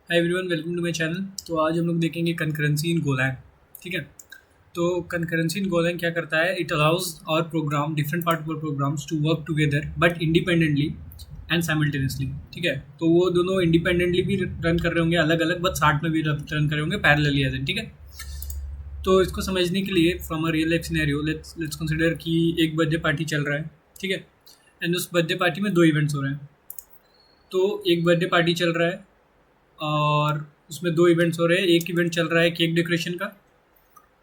Hi everyone, welcome to my channel. तो आज हम लोग देखेंगे कंकरेंसी इन गोलैंग। ठीक है। तो कंकरेंसी इन गोलैंग क्या करता है? It allows our program, different part of programs to work together but independently and simultaneously. ठीक है। तो वो दोनों इंडिपेंडेंटली भी रन कर रहे होंगे अलग अलग, बट साथ में भी रन कर रहे होंगे पैरेलली एज इन। ठीक है। तो इसको समझने के लिए from a real life scenario let's consider कि एक बर्थडे पार्टी चल रहा है। ठीक है। एंड उस बर्थडे पार्टी में दो इवेंट्स हो रहे हैं। तो एक बर्थडे पार्टी चल रहा है और उसमें दो इवेंट्स हो रहे हैं। एक इवेंट चल रहा है केक डेकोरेशन का।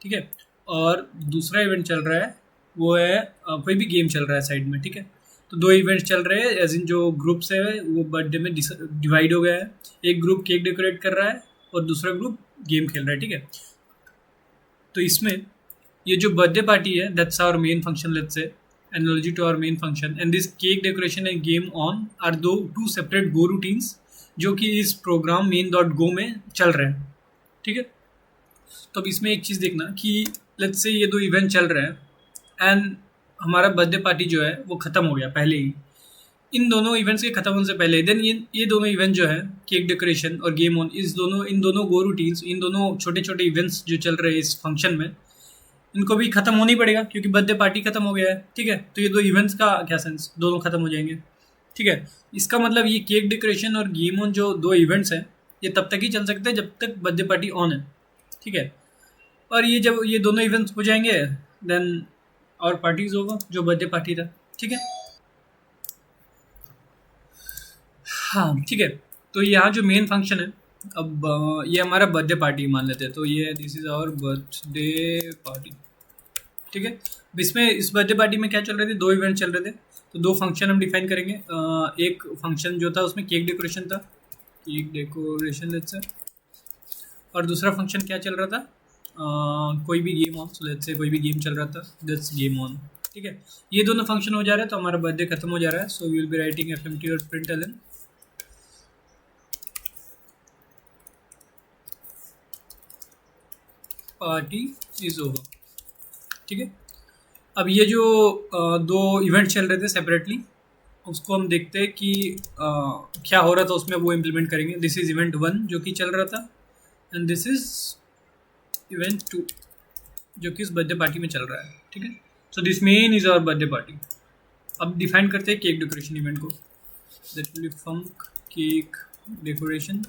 ठीक है। और दूसरा इवेंट चल रहा है वो है कोई भी गेम चल रहा है साइड में। ठीक है। तो दो इवेंट्स चल रहे हैं, एज इन जो ग्रुप्स है वो बर्थडे में डिवाइड हो गया है। एक ग्रुप केक डेकोरेट कर रहा है और दूसरा ग्रुप गेम खेल रहा है। ठीक है। तो इसमें ये जो बर्थडे पार्टी है, that's our main function, let's say analogy to our main function, and this cake decoration and game on are दो टू सेपरेट गो रूटीन्स जो कि इस प्रोग्राम मेन डॉट गो में चल रहे हैं। ठीक है। तो अब इसमें एक चीज़ देखना कि लेट्स से ये दो इवेंट चल रहे हैं एंड हमारा बर्थडे पार्टी जो है वो ख़त्म हो गया पहले ही। इन दोनों इवेंट्स के ख़त्म होने से पहले देन ये दोनों इवेंट जो है केक डेकोरेशन और गेम ऑन, इन दोनों गो रूटीन्स, इन दोनों छोटे छोटे इवेंट्स जो चल रहे हैं इस फंक्शन में, इनको भी ख़त्म होना ही पड़ेगा क्योंकि बर्थडे पार्टी ख़त्म हो गया है। ठीक है। तो ये दो इवेंट्स का क्या सेंस, दोनों ख़त्म हो जाएंगे। ठीक है। इसका मतलब ये केक डेकोरेशन और गेम ऑन जो दो इवेंट्स हैं ये तब तक ही चल सकते हैं जब तक बर्थडे पार्टी ऑन है। ठीक है। और ये जब ये दोनों इवेंट्स हो जाएंगे देन और पार्टीज होगा जो बर्थडे पार्टी था। ठीक है। हाँ ठीक है। तो यहाँ जो मेन फंक्शन है, अब ये हमारा बर्थडे पार्टी मान लेते हैं। तो ये this is our birthday party. ठीक है। अब इसमें इस बर्थडे पार्टी में क्या चल रहे थे, दो इवेंट चल रहे थे। तो दो फंक्शन हम डिफाइन करेंगे। एक फंक्शन जो था उसमें केक डेकोरेशन था, केक डेकोरेशन लेट्स से, और दूसरा फंक्शन क्या चल रहा था, कोई भी game on, so let's say कोई भी गेम चल रहा था, दैट्स गेम ऑन। ठीक है। ये दोनों फंक्शन हो जा रहे हैं तो हमारा बर्थडे खत्म हो जा रहा है। So we will be writing FMT और println party is over. ठीक है। अब ये जो दो इवेंट चल रहे थे सेपरेटली, उसको हम देखते हैं कि क्या हो रहा था उसमें, वो इम्प्लीमेंट करेंगे। दिस इज इवेंट वन जो कि चल रहा था and this is event two जो कि इस बर्थडे पार्टी में चल रहा है। ठीक है। So this main is our birthday party. अब डिफाइन करते हैं केक डेकोरेशन इवेंट को। That will be func cake decoration.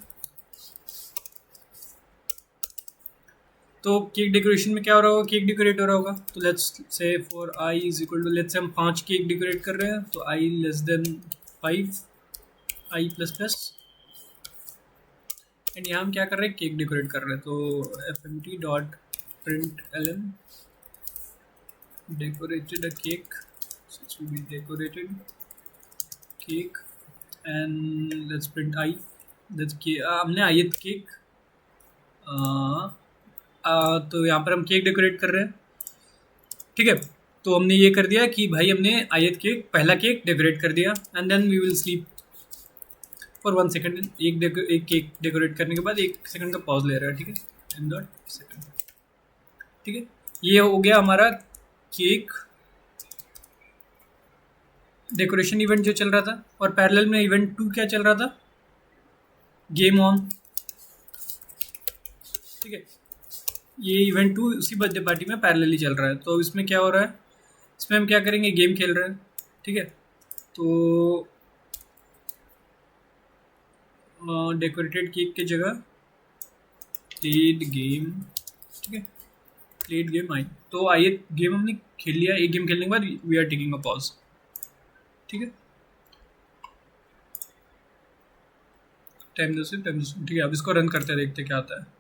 तो केक डेकोरेशन में क्या हो रहा होगा, केक डेकोरेट हो रहा होगा। तो let's say for I is equal to, let's say हम 5 केक डेकोरेट कर रहे हैं तो I less than 5, I plus plus, and यहाँ हम क्या कर रहे हैं, केक डेकोरेट कर रहे हैं। तो F M T dot println decorated a cake, decorated cake and let's print I, हमने आई केक। तो यहाँ पर हम केक डेकोरेट कर रहे हैं। ठीक है। तो हमने ये कर दिया कि भाई हमने आयत केक, पहला केक डेकोरेट कर दिया and then we will sleep for 1 second. एक केक डेकोरेट करने के बाद 1 सेकंड का पॉज ले रहा है। ठीक है। M dot second. ठीक है। ये हो गया हमारा केक डेकोरेशन इवेंट जो चल रहा था, और पैरेलल में इवेंट 2 क्या चल रहा था, गेम ऑन। ठीक है। ये इवेंट 2 उसी बर्थडे पार्टी में पैरेलली चल रहा है। तो इसमें क्या हो रहा है, इसमें हम क्या करेंगे, गेम खेल रहे हैं। ठीक है। तो डेकोरेटेड केक की जगह प्लेड गेम। ठीक है। प्लेड गेम आई, तो आइए गेम हमने खेल लिया। एक गेम खेलने के बाद we are taking a pause. ठीक है। टाइम दो। ठीक है। अब इसको रन करते हैं, देखते क्या आता है।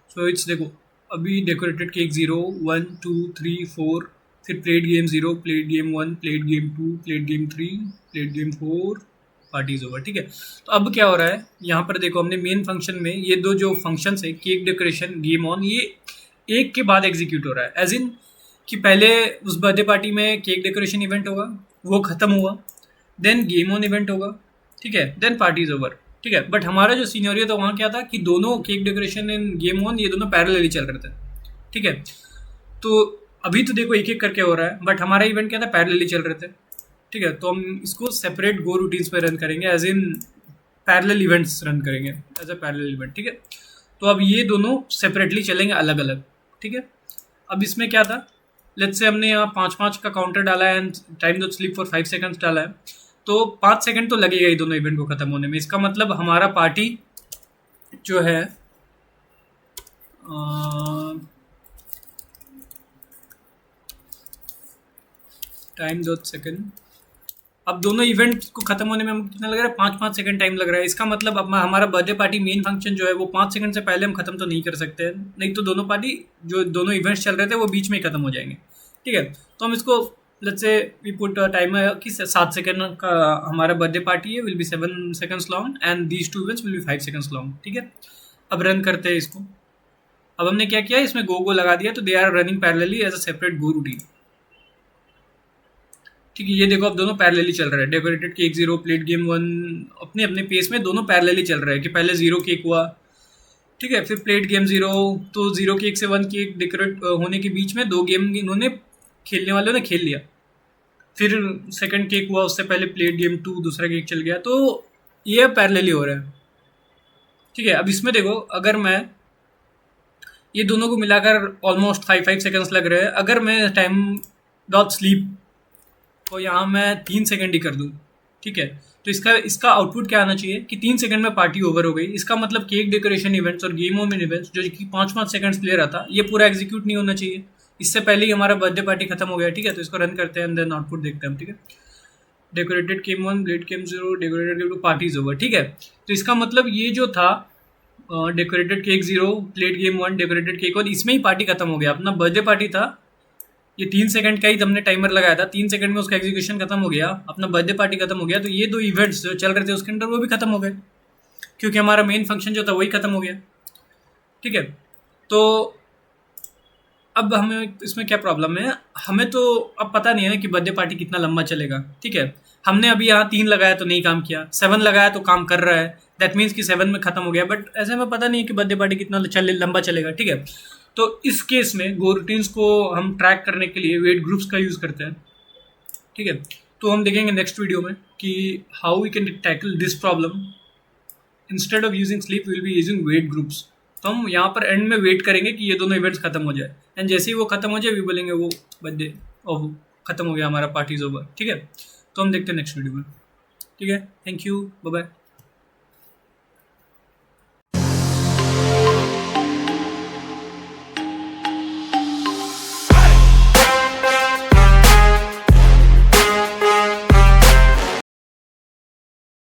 सो इट्स देखो, अभी डेकोरेटेड केक 0 1 2 3 4, फिर played game 0, played game 1, played game 2, played game 3, played game 4, parties over. ठीक है। तो अब क्या हो रहा है, यहाँ पर देखो हमने मेन फंक्शन में ये दो जो फंक्शंस है, केक डेकोरेशन गेम ऑन, ये एक के बाद एग्जीक्यूट हो रहा है। एज इन कि पहले उस बर्थडे पार्टी में केक डेकोरेशन इवेंट होगा, वो ख़त्म हुआ, देन गेम ऑन इवेंट होगा। ठीक है। Then party's over. ठीक है। बट हमारा जो सीनियरियो था वहाँ क्या था कि दोनों cake decoration and game on ये दोनों पैरेलली चल रहे थे। ठीक है। तो अभी तो देखो एक एक करके हो रहा है, बट हमारा इवेंट क्या था, पैरेलली चल रहे थे। ठीक है। तो हम इसको सेपरेट गो रूटीन्स पे रन करेंगे, as in parallel events run करेंगे एज अ पैरेलल इवेंट, ठीक है। तो अब ये दोनों सेपरेटली चलेंगे अलग अलग, ठीक है। अब इसमें क्या था, लेट्स से हमने यहाँ 5-5 का काउंटर डाला है and time dot sleep for 5 seconds डाला है, तो 5 सेकंड तो लगेगा ही दोनों इवेंट को खत्म होने में। इसका मतलब हमारा पार्टी जो है टाइम डॉट सेकंड, अब दोनों इवेंट को खत्म होने में हम कितना लग रहा है, 5-5 सेकंड टाइम लग रहा है। इसका मतलब अब हमारा बर्थडे पार्टी मेन फंक्शन जो है वो 5 सेकंड से पहले हम खत्म तो नहीं कर सकते हैं, नहीं तो दोनों पार्टी जो दोनों इवेंट्स चल रहे थे वो बीच में ही खत्म हो जाएंगे, ठीक है। तो हम इसको let's say we put timer कि 7 सेकंड का हमारा बर्थडे पार्टी है, will be 7 seconds long and these two events will be 5 seconds long, ठीक है। अब रन करते हैं इसको। अब हमने क्या किया, इसमें गो लगा दिया, तो they are running parallelly as a separate goroutine, ठीक है। ये देखो अब दोनों पैरेलली चल रहे हैं, डेकोरेटेड केक 0, प्लेट गेम 1, अपने अपने पेस में दोनों पैरेलली चल रहे हैं कि पहले 0 केक हुआ, ठीक है, फिर प्लेट गेम 0, तो 0 केक से 1 केक डेकोरेट होने के बीच में 2 गेम इन्होंने खेलने वालों ने खेल लिया, फिर सेकंड केक हुआ, उससे पहले प्लेट गेम 2 दूसरा केक चल गया, तो ये पैरेलली हो रहा है, ठीक है। अब इसमें देखो, अगर मैं ये दोनों को मिलाकर ऑलमोस्ट 5 सेकंड्स लग रहे हैं, अगर मैं टाइम डॉट स्लीप को यहाँ मैं 3 सेकंड ही कर दूँ, ठीक है, तो इसका आउटपुट क्या आना चाहिए कि 3 सेकंड में पार्टी ओवर हो गई। इसका मतलब केक डेकोरेशन इवेंट्स और गेम ओम इवेंट्स जो कि 5-5 सेकंड्स ले रहा था, ये पूरा एग्जीक्यूट नहीं होना चाहिए, इससे पहले ही हमारा बर्थडे पार्टी खत्म हो गया, ठीक है। तो इसको रन करते हैं एंड देन आउटपुट देखते हैं हम, ठीक है। Decorated game 1, plate game 0, decorated game 2, parties over, ठीक है। तो इसका मतलब ये जो था decorated cake 0, plate game 1, decorated cake 1, इसमें ही पार्टी खत्म हो गया। अपना बर्थडे पार्टी था, ये 3 सेकंड का ही हमने टाइमर लगाया था, 3 सेकंड में उसका एग्जीक्यूशन खत्म हो गया, अपना बर्थडे पार्टी खत्म हो गया। तो ये 2 इवेंट्स जो चल रहे थे उसके अंदर वो भी खत्म हो गए, क्योंकि हमारा मेन फंक्शन जो था वही खत्म हो गया, ठीक है। तो अब हमें इसमें क्या प्रॉब्लम है, हमें तो अब पता नहीं है ना कि बर्थडे पार्टी कितना लंबा चलेगा, ठीक है। हमने अभी यहाँ 3 लगाया तो नहीं काम किया, 7 लगाया तो काम कर रहा है, दैट मीन्स कि 7 में खत्म हो गया, बट ऐसे में पता नहीं है कि बर्थडे पार्टी कितना लंबा चलेगा, ठीक है। तो इस केस में गो रूटीन्स को हम ट्रैक करने के लिए वेट ग्रुप्स का यूज़ करते हैं, ठीक है। तो हम देखेंगे नेक्स्ट वीडियो में कि how we can tackle this problem. Instead of using sleep will be using wait groups. तो हम यहाँ पर एंड में वेट करेंगे कि ये दोनों इवेंट्स खत्म हो जाए, एंड जैसे ही वो खत्म हो जाए वी बोलेंगे वो बर्थडे और खत्म हो गया हमारा, पार्टीज ओवर, ठीक है। तो हम देखते हैं नेक्स्ट वीडियो में, ठीक है। Thank you, bye bye.